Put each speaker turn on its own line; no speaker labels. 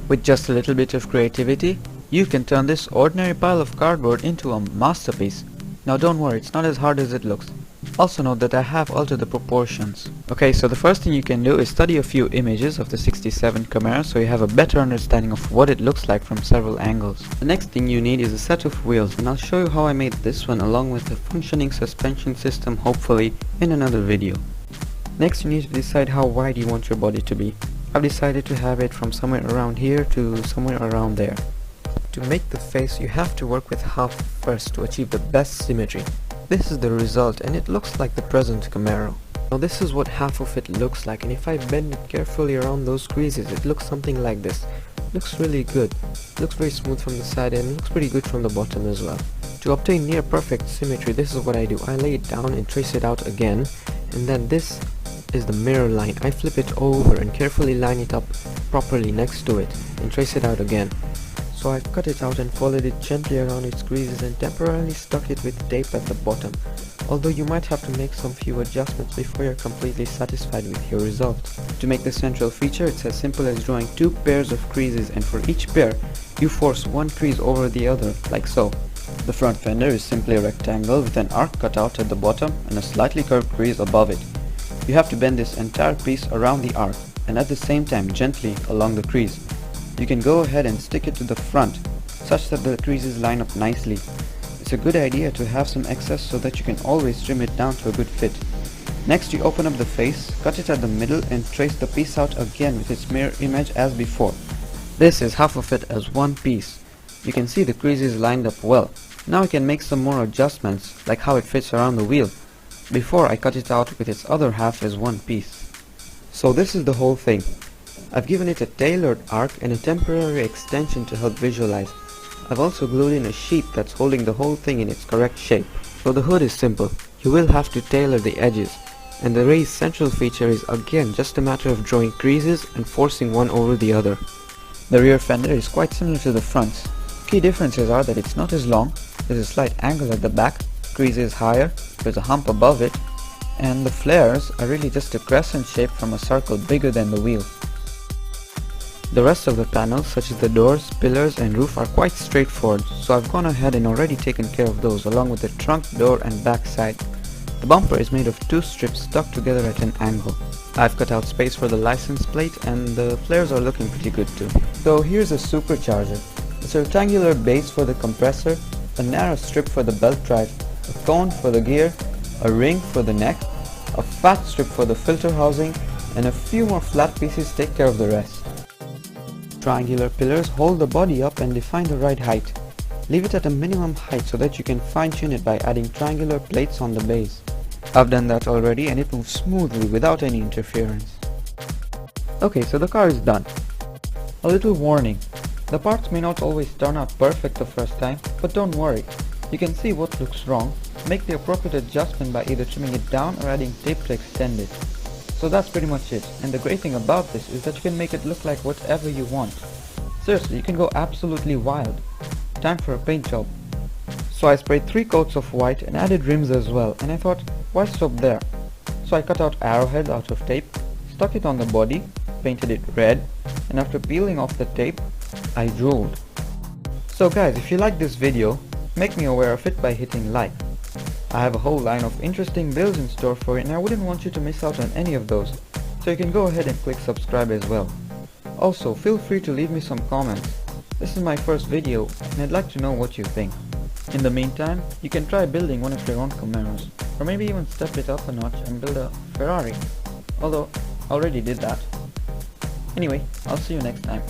With just a little bit of creativity, you can turn this ordinary pile of cardboard into a masterpiece. Now don't worry, it's not as hard as it looks. Also note that I have altered the proportions. Okay, so the first thing you can do is study a few images of the 67 Camaro so you have a better understanding of what it looks like from several angles. The next thing you need is a set of wheels, and I'll show you how I made this one along with a functioning suspension system, hopefully in another video. Next you need to decide how wide you want your body to be. I've decided to have it from somewhere around here to somewhere around there. To make the face you have to work with half first to achieve the best symmetry. This is the result and it looks like the present Camaro. Now this is what half of it looks like, and if I bend it carefully around those creases it looks something like this. Looks really good. Looks very smooth from the side and looks pretty good from the bottom as well. To obtain near perfect symmetry, this is what I do. I lay it down and trace it out again, and then this is the mirror line. I flip it over and carefully line it up properly next to it and trace it out again. So I've cut it out and folded it gently around its creases and temporarily stuck it with tape at the bottom, although you might have to make some few adjustments before you're completely satisfied with your result. To make the central feature, it's as simple as drawing two pairs of creases, and for each pair you force one crease over the other, like so. The front fender is simply a rectangle with an arc cut out at the bottom and a slightly curved crease above it. You have to bend this entire piece around the arc and at the same time gently along the crease. You can go ahead and stick it to the front such that the creases line up nicely. It's a good idea to have some excess so that you can always trim it down to a good fit. Next you open up the face, cut it at the middle and trace the piece out again with its mirror image as before. This is half of it as one piece. You can see the creases lined up well. Now I can make some more adjustments, like how it fits around the wheel, before I cut it out with its other half as one piece. So this is the whole thing. I've given it a tailored arc and a temporary extension to help visualize. I've also glued in a sheet that's holding the whole thing in its correct shape. So the hood is simple. You will have to tailor the edges, and the raised central feature is again just a matter of drawing creases and forcing one over the other. The rear fender is quite similar to the front. Key differences are that it's not as long, there's a slight angle at the back, crease is higher, there's a hump above it, and the flares are really just a crescent shape from a circle bigger than the wheel. The rest of the panels, such as the doors, pillars and roof, are quite straightforward, so I've gone ahead and already taken care of those along with the trunk, door and back side. The bumper is made of two strips stuck together at an angle. I've cut out space for the license plate and the flares are looking pretty good too. So here's a supercharger. It's a rectangular base for the compressor, a narrow strip for the belt drive, a cone for the gear, a ring for the neck, a fat strip for the filter housing, and a few more flat pieces take care of the rest. Triangular pillars hold the body up and define the right height. Leave it at a minimum height so that you can fine-tune it by adding triangular plates on the base. I've done that already and it moves smoothly without any interference. Okay, so the car is done. A little warning. The parts may not always turn out perfect the first time, but don't worry. You can see what looks wrong, make the appropriate adjustment by either trimming it down or adding tape to extend it. So that's pretty much it, and the great thing about this is that you can make it look like whatever you want. Seriously, you can go absolutely wild. Time for a paint job. So I sprayed 3 coats of white and added rims as well, and I thought, why stop there? So I cut out arrowheads out of tape, stuck it on the body, painted it red, and after peeling off the tape, I drooled. So guys, if you like this video, make me aware of it by hitting like. I have a whole line of interesting builds in store for you and I wouldn't want you to miss out on any of those, so you can go ahead and click subscribe as well. Also, feel free to leave me some comments. This is my first video and I'd like to know what you think. In the meantime, you can try building one of your own Camaros, or maybe even step it up a notch and build a Ferrari, although I already did that. Anyway, I'll see you next time.